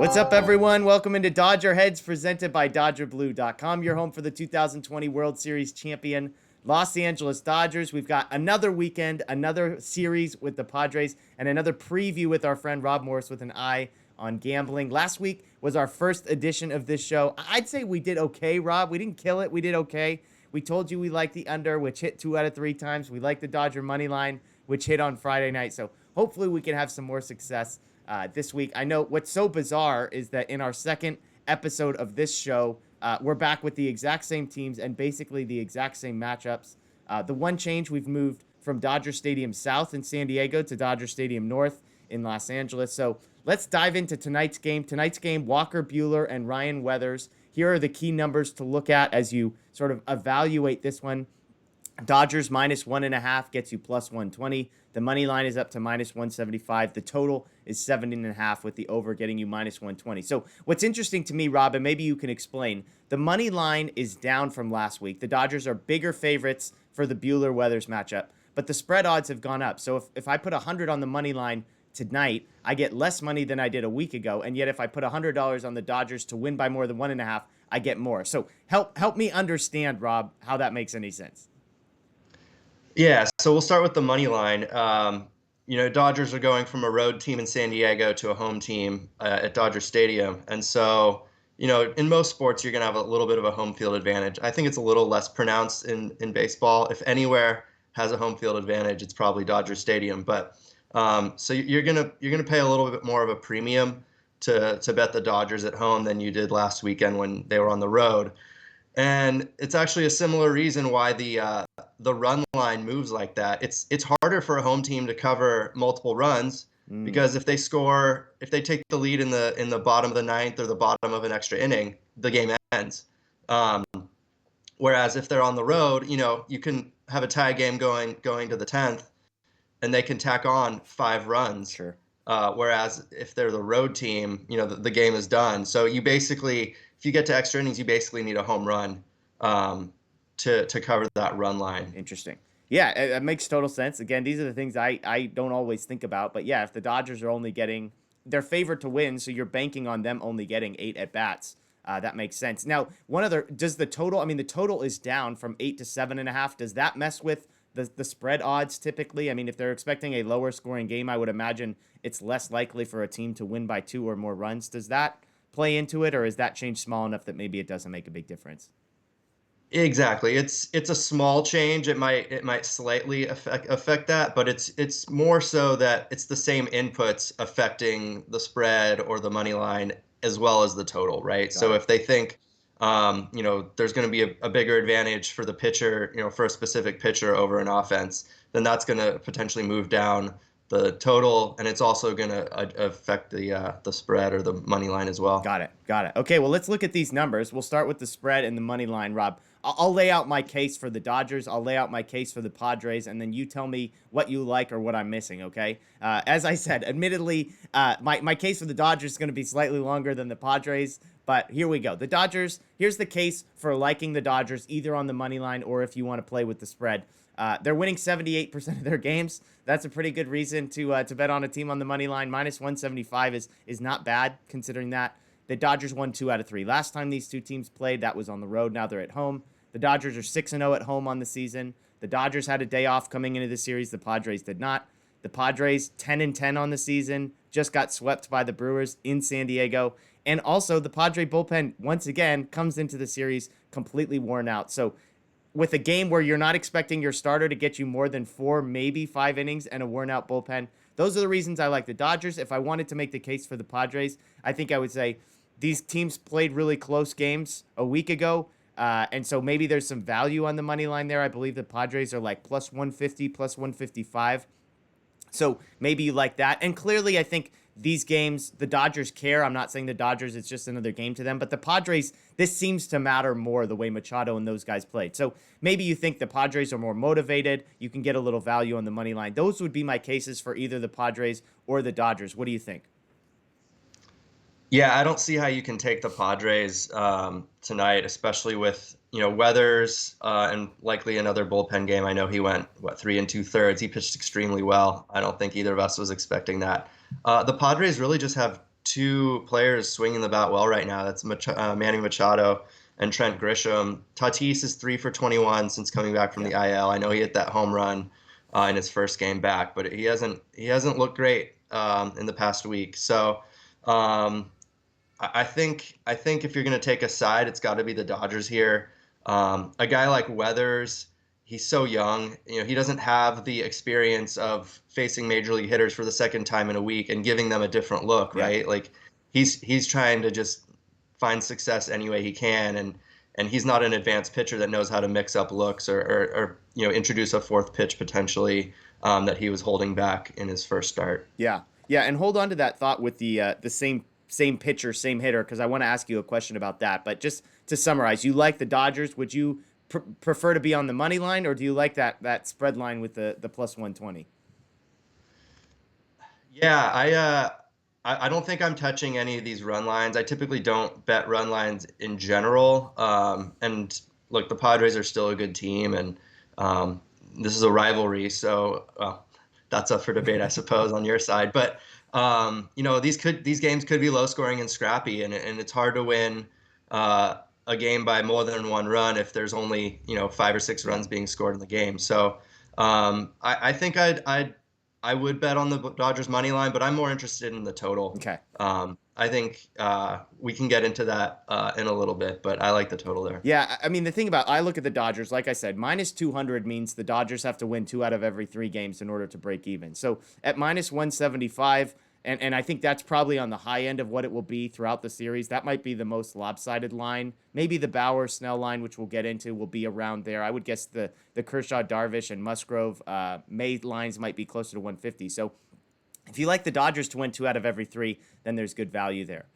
What's up, everyone? Welcome into DodgerHeads, presented by DodgerBlue.com, your home for the 2020 World Series champion Los Angeles Dodgers. We've got another weekend, another series with the Padres, and another preview with our friend Rob Morse with an eye on gambling. Last week was our first edition of this show. I'd say we did okay, Rob. We didn't kill it. We did okay. We told you we liked the under, which hit 2 out of 3 times. We liked the Dodger money line, which hit on Friday night. So hopefully we can have some more success this week. I know what's so bizarre is that in our second episode of this show, we're back with the exact same teams and basically the exact same matchups. The one change, we've moved from Dodger Stadium South in San Diego to Dodger Stadium North in Los Angeles. So let's dive into tonight's game. Tonight's game, Walker Buehler and Ryan Weathers. Here are the key numbers to look at as you sort of evaluate this one. Dodgers minus 1.5 gets you plus 120. The money line is up to minus 175. The total is 17.5 with the over getting you minus 120. So what's interesting to me, Rob, and maybe you can explain, the money line is down from last week. The Dodgers are bigger favorites for the Buehler-Weathers matchup, but the spread odds have gone up. So if I put 100 on the money line tonight, I get less money than I did a week ago. And yet if I put $100 on the Dodgers to win by more than 1.5, I get more. So help me understand, Rob, how that makes any sense. Yeah, so we'll start with the money line. Dodgers are going from a road team in San Diego to a home team at Dodger Stadium. And so, in most sports, you're going to have a little bit of a home field advantage. I think it's a little less pronounced in baseball. If anywhere has a home field advantage, it's probably Dodger Stadium. But so you're gonna pay a little bit more of a premium to bet the Dodgers at home than you did last weekend when they were on the road. And it's actually a similar reason why the run line moves like that. It's harder for a home team to cover multiple runs because if they take the lead in the bottom of the ninth or the bottom of an extra inning, the game ends. Whereas if they're on the road, you can have a tie game going to the 10th, and they can tack on 5 runs. Sure. Whereas if they're the road team, the game is done. So you basically, if you get to extra innings, you basically need a home run to cover that run line. Interesting. Yeah, it makes total sense. Again, these are the things I don't always think about. But yeah, if the Dodgers are only getting, they're favored to win, so you're banking on them only getting 8 at-bats. That makes sense. Now, does the total, the total is down from 8 to 7.5. Does that mess with the spread odds typically? If they're expecting a lower scoring game, I would imagine it's less likely for a team to win by 2 or more runs. Does that play into it, or is that change small enough that maybe it doesn't make a big difference? Exactly. It's a small change. It might slightly affect that, but it's more so that it's the same inputs affecting the spread or the money line as well as the total, right? So if they think there's going to be a bigger advantage for the pitcher, for a specific pitcher over an offense, then that's going to potentially move down the total, and it's also going to affect the spread or the money line as well. Got it. Okay, well, let's look at these numbers. We'll start with the spread and the money line, Rob. I'll lay out my case for the Dodgers. I'll lay out my case for the Padres, and then you tell me what you like or what I'm missing, okay? As I said, admittedly, my case for the Dodgers is going to be slightly longer than the Padres, but here we go. The Dodgers, here's the case for liking the Dodgers, either on the money line or if you want to play with the spread. They're winning 78% of their games. That's a pretty good reason to bet on a team on the money line. Minus 175 is not bad considering that. The Dodgers won 2 out of 3. Last time these two teams played, that was on the road. Now they're at home. The Dodgers are 6-0 at home on the season. The Dodgers had a day off coming into the series. The Padres did not. The Padres 10-10 on the season, just got swept by the Brewers in San Diego. And also the Padre bullpen once again comes into the series completely worn out. So with a game where you're not expecting your starter to get you more than 4, maybe 5 innings and a worn out bullpen, those are the reasons I like the Dodgers. If I wanted to make the case for the Padres, I think I would say these teams played really close games a week ago. And so maybe there's some value on the money line there. I believe the Padres are like plus 150, plus 155. So maybe you like that. And clearly, I think these games, the Dodgers care. I'm not saying the Dodgers, it's just another game to them. But the Padres, this seems to matter more the way Machado and those guys played. So maybe you think the Padres are more motivated. You can get a little value on the money line. Those would be my cases for either the Padres or the Dodgers. What do you think? Yeah, I don't see how you can take the Padres tonight, especially with Weathers and likely another bullpen game. I know he went 3 2/3. He pitched extremely well. I don't think either of us was expecting that. The Padres really just have two players swinging the bat well right now. That's Manny Machado and Trent Grisham. Tatis is 3 for 21 since coming back from Yeah. the IL. I know he hit that home run in his first game back, but he hasn't looked great in the past week. So um, I think if you're going to take a side, it's got to be the Dodgers here. A guy like Weathers, he's so young. He doesn't have the experience of facing major league hitters for the second time in a week and giving them a different look, Yeah. right? Like he's trying to just find success any way he can, and he's not an advanced pitcher that knows how to mix up looks or introduce a fourth pitch potentially that he was holding back in his first start. Yeah. Yeah, and hold on to that thought with the same pitcher, same hitter, because I want to ask you a question about that. But just to summarize, you like the Dodgers. Would you prefer to be on the money line, or do you like that spread line with the plus 120? Yeah, I don't think I'm touching any of these run lines. I typically don't bet run lines in general. And look, the Padres are still a good team, and this is a rivalry, so that's up for debate, I suppose, on your side. But these games could be low scoring and scrappy, and it's hard to win a game by more than one run if there's only 5 or 6 Yeah. runs being scored in the game. So I think I would bet on the Dodgers money line, but I'm more interested in the total. Okay. I think we can get into that in a little bit, but I like the total there. Yeah, I mean, the thing about I look at the Dodgers, like I said, minus 200 means the Dodgers have to win 2 out of every 3 games in order to break even. So at minus 175, and I think that's probably on the high end of what it will be throughout the series. That might be the most lopsided line. Maybe the Bauer Snell line, which we'll get into, will be around there. I would guess the Kershaw Darvish and Musgrove May lines might be closer to 150. So if you like the Dodgers to win 2 out of every 3, then there's good value there.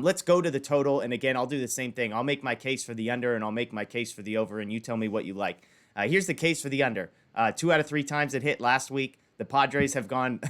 Let's go to the total. And again, I'll do the same thing. I'll make my case for the under and I'll make my case for the over, and you tell me what you like. Here's the case for the under. 2 out of 3 times it hit last week. The Padres have gone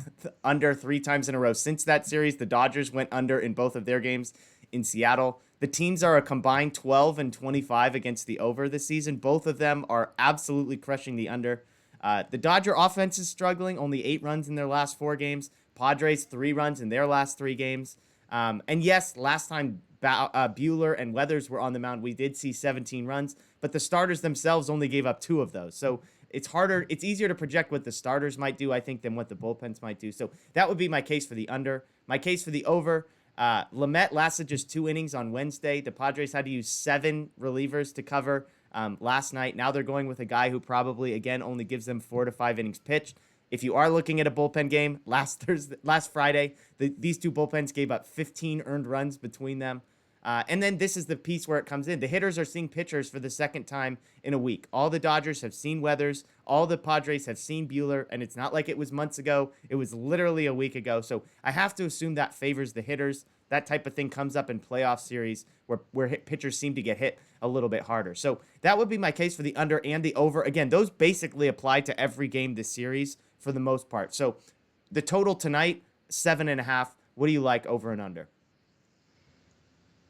under 3 times in a row since that series. The Dodgers went under in both of their games in Seattle. The teams are a combined 12 and 25 against the over this season. Both of them are absolutely crushing the under. The Dodger offense is struggling, only 8 runs in their last 4 games. Padres 3 runs in their last 3 games. And yes, last time Buehler and Weathers were on the mound, we did see 17 runs, but the starters themselves only gave up 2 of those. So it's easier to project what the starters might do, I think, than what the bullpens might do. So that would be my case for the under. My case for the over, Lamet lasted just 2 innings on Wednesday. The Padres had to use 7 relievers to cover last night. Now they're going with a guy who probably, again, only gives them 4 to 5 innings pitched. If you are looking at a bullpen game, last Friday, these 2 bullpens gave up 15 earned runs between them. And then this is the piece where it comes in. The hitters are seeing pitchers for the second time in a week. All the Dodgers have seen Weathers. All the Padres have seen Buehler. And it's not like it was months ago. It was literally a week ago. So I have to assume that favors the hitters. That type of thing comes up in playoff series where pitchers seem to get hit a little bit harder. So that would be my case for the under and the over. Again, those basically apply to every game this series for the most part. So the total tonight, 7.5. What do you like over and under?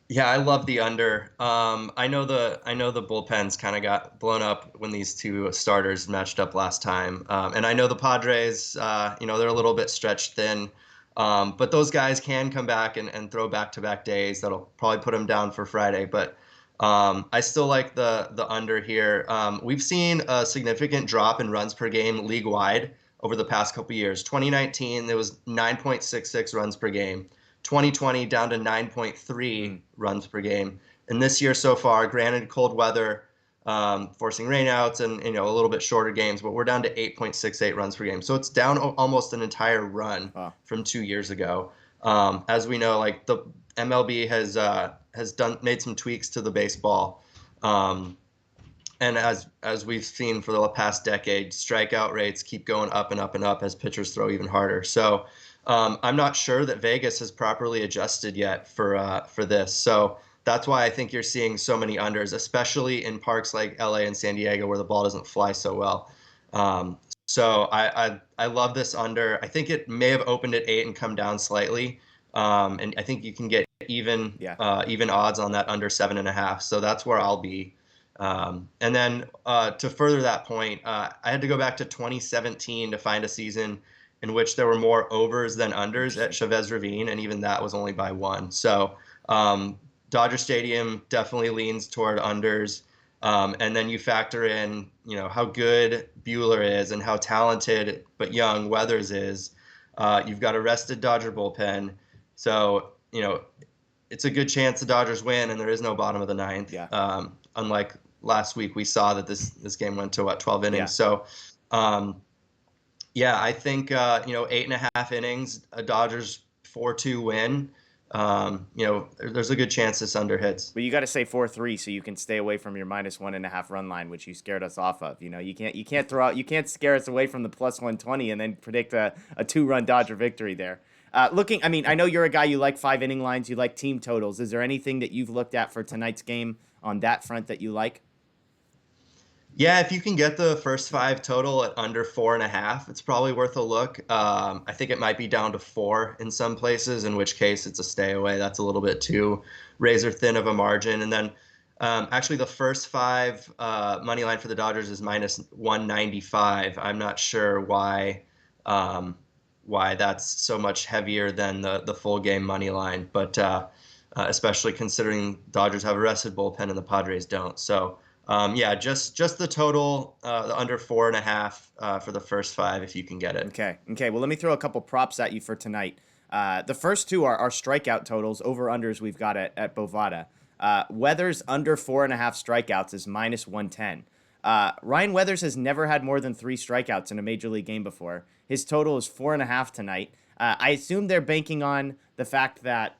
Yeah, I love the under. I know the bullpens kind of got blown up when these 2 starters matched up last time, and I know the Padres. They're a little bit stretched thin, but those guys can come back and throw back-to-back days. That'll probably put them down for Friday, but I still like the under here. We've seen a significant drop in runs per game league wide over the past couple years. 2019, there was 9.66 runs per game. 2020 down to 9.3 runs per game. And this year so far, granted cold weather, forcing rainouts and a little bit shorter games, but we're down to 8.68 runs per game. So it's down almost an entire run Wow. from 2 years ago. As we know, like the MLB has made some tweaks to the baseball. And as we've seen for the past decade, strikeout rates keep going up and up and up as pitchers throw even harder. So I'm not sure that Vegas has properly adjusted yet for this. So that's why I think you're seeing so many unders, especially in parks like LA and San Diego where the ball doesn't fly so well. So I love this under. I think it may have opened at 8 and come down slightly. And I think you can get even odds on that under 7.5. So that's where I'll be. And then to further that point, I had to go back to 2017 to find a season in which there were more overs than unders at Interesting. Chavez Ravine, and even that was only by one. So um, Dodger Stadium definitely leans toward unders. And then you factor in, how good Bueller is and how talented but young Weathers is. You've got a rested Dodger bullpen. So, it's a good chance the Dodgers win, and there is no bottom of the ninth. Yeah. Unlike last week, we saw that this game went to 12 innings. Yeah. So, yeah, I think 8.5 innings, a Dodgers 4-2 win. There's a good chance this under hits. But you got to say 4-3 so you can stay away from your -1.5 run line, which you scared us off of. You can't scare us away from the +120 and then predict a 2-run Dodger victory there. I know you're a guy, you like 5 inning lines, you like team totals. Is there anything that you've looked at for tonight's game on that front that you like? Yeah, if you can get the first 5 total at under 4.5, it's probably worth a look. I think it might be down to 4 in some places, in which case it's a stay away. That's a little bit too razor thin of a margin. And then actually the first 5 money line for the Dodgers is -195. I'm not sure why that's so much heavier than the full game money line, but especially considering Dodgers have a rested bullpen and the Padres don't. So. Yeah, just the total, the under 4.5 for the first 5 if you can get it. Okay. Well, let me throw a couple props at you for tonight. The first two are strikeout totals, over-unders we've got at Bovada. Weathers under 4.5 strikeouts is -110. Ryan Weathers has never had more than 3 strikeouts in a major league game before. His total is 4.5 tonight. I assume they're banking on the fact that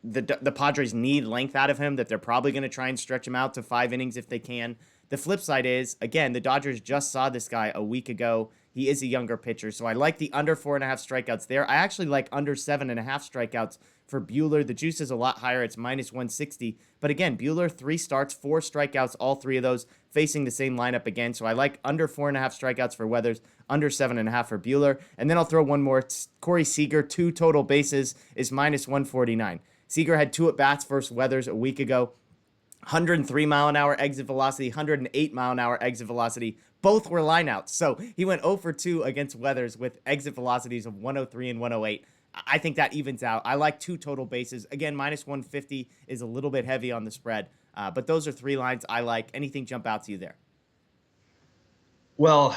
the Padres need length out of him, that they're probably going to try and stretch him out to 5 innings if they can. The flip side is, again, the Dodgers just saw this guy a week ago. He is a younger pitcher, so I like the under 4.5 strikeouts there. I actually like under 7.5 strikeouts for Bueller. The juice is a lot higher. It's -160. But again, Bueller, 3 starts, 4 strikeouts, all 3 of those facing the same lineup again. So I like under 4.5 strikeouts for Weathers, under 7.5 for Bueller. And then I'll throw one more. Corey Seager, 2 total bases is -149. Seager had 2 at-bats versus Weathers a week ago. 103-mile-an-hour exit velocity, 108-mile-an-hour exit velocity. Both were lineouts. So he went 0 for 2 against Weathers with exit velocities of 103 and 108. I think that evens out. I like 2 total bases. Again, -150 is a little bit heavy on the spread. But those are 3 lines I like. Anything jump out to you there? Well,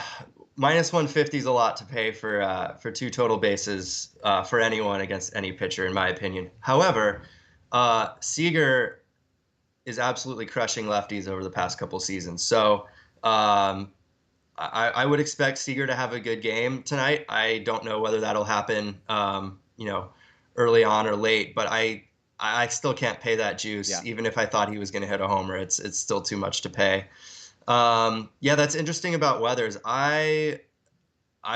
-150 is a lot to pay for 2 total bases for anyone against any pitcher, in my opinion. However, Seager is absolutely crushing lefties over the past couple seasons. So I would expect Seager to have a good game tonight. I don't know whether that'll happen, early on or late, but I still can't pay that juice. Yeah. Even if I thought he was going to hit a homer, it's still too much to pay. Yeah, that's interesting about Weathers. I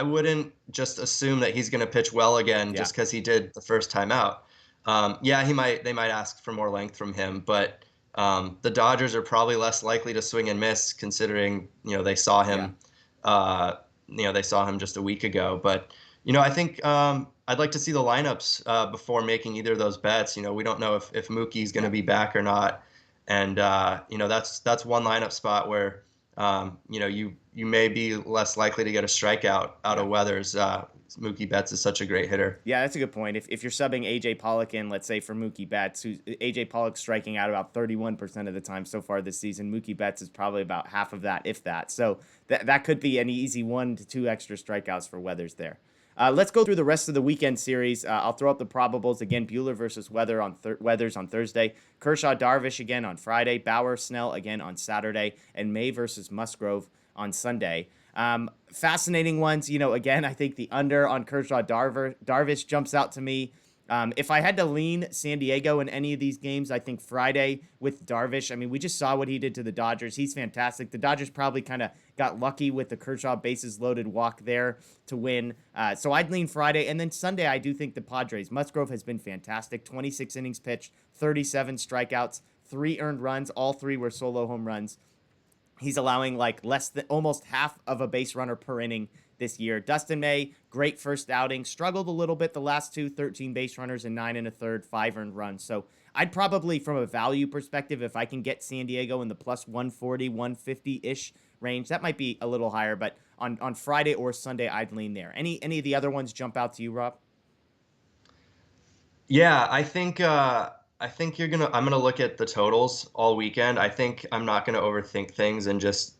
wouldn't just assume that he's going to pitch well again just because he did the first time out. Yeah, they might ask for more length from him, but the Dodgers are probably less likely to swing and miss considering, they saw him, they saw him just a week ago. But, I think I'd like to see the lineups before making either of those bets. We don't know if Mookie's going to be back or not. And, that's one lineup spot where, you may be less likely to get a strikeout out of Weathers. Mookie Betts is such a great hitter. Yeah, that's a good point. If you're subbing A.J. Pollock in, let's say, for Mookie Betts, A.J. Pollock's striking out about 31% of the time so far this season. Mookie Betts is probably about half of that, if that. So that could be an easy 1 to 2 extra strikeouts for Weathers there. Let's go through the rest of the weekend series. I'll throw up the probables again. Bueller versus Weathers on Thursday. Kershaw Darvish again on Friday. Bauer Snell again on Saturday. And May versus Musgrove on Sunday. Fascinating ones. Again, I think the under on Kershaw Darvish jumps out to me. If I had to lean San Diego in any of these games, I think Friday with Darvish. I mean, we just saw what he did to the Dodgers. He's fantastic. The Dodgers probably kind of got lucky with the Kershaw bases loaded walk there to win. So I'd lean Friday. And then Sunday, I do think the Padres. Musgrove has been fantastic. 26 innings pitched, 37 strikeouts, 3 earned runs. All 3 were solo home runs. He's allowing less than almost half of a base runner per inning this year. Dustin May, great first outing. Struggled a little bit the last 2, 13 base runners and 9 1/3, 5 earned runs. So I'd probably, from a value perspective, if I can get San Diego in the plus 140, 150-ish range, that might be a little higher, but on Friday or Sunday, I'd lean there. Any of the other ones jump out to you, Rob? Yeah, I'm gonna look at the totals all weekend. I think I'm not gonna overthink things and just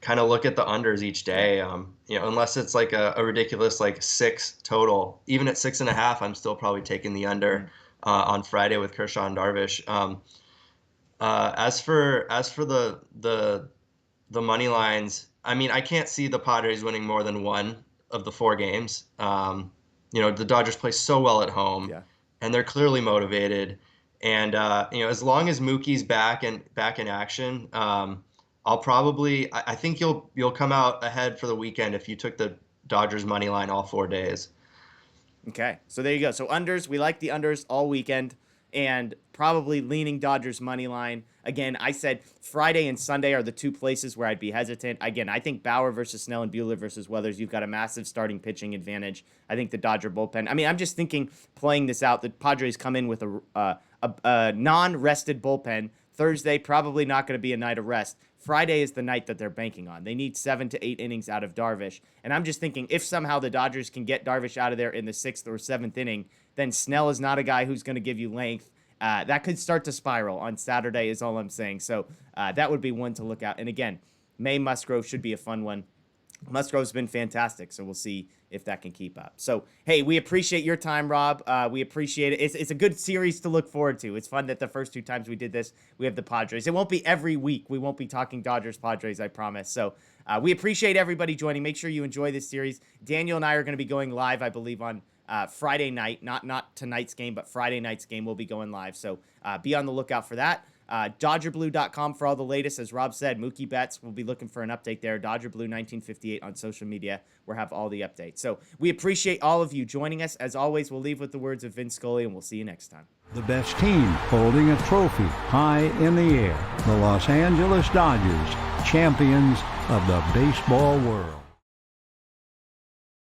kind of look at the unders each Yeah. day. Unless it's like a ridiculous like 6 total. Even at 6.5, I'm still probably taking the under on Friday with Kershaw and Darvish. As for the money lines, I mean, I can't see the Padres winning more than one of the 4 games. The Dodgers play so well at home, Yeah. and they're clearly motivated. And as long as Mookie's back in action, I think you'll come out ahead for the weekend if you took the Dodgers money line all 4 days. Okay, so there you go. So unders, we like the unders all weekend, and probably leaning Dodgers money line. Again, I said Friday and Sunday are the 2 places where I'd be hesitant. Again, I think Bauer versus Snell and Buehler versus Weathers, you've got a massive starting pitching advantage. I think the Dodger bullpen. I mean, I'm just thinking, playing this out, the Padres come in with a non-rested bullpen. Thursday, probably not going to be a night of rest. Friday is the night that they're banking on. They need 7 to 8 innings out of Darvish. And I'm just thinking, if somehow the Dodgers can get Darvish out of there in the 6th or 7th inning, then Snell is not a guy who's going to give you length. That could start to spiral on Saturday is all I'm saying. So that would be one to look out. And again, May Musgrove should be a fun one. Musgrove's been fantastic, so we'll see if that can keep up. So, hey, we appreciate your time, Rob. We appreciate it. It's a good series to look forward to. It's fun that the first 2 times we did this, we have the Padres. It won't be every week. We won't be talking Dodgers-Padres, I promise. So, we appreciate everybody joining. Make sure you enjoy this series. Daniel and I are going to be going live, I believe, on Friday night. Not tonight's game, but Friday night's game will be going live. So, be on the lookout for that. DodgerBlue.com for all the latest. As Rob said, Mookie Betts will be looking for an update there. DodgerBlue1958 on social media. We'll have all the updates. So we appreciate all of you joining us. As always, we'll leave with the words of Vince Scully, and we'll see you next time. The best team holding a trophy high in the air. The Los Angeles Dodgers, champions of the baseball world.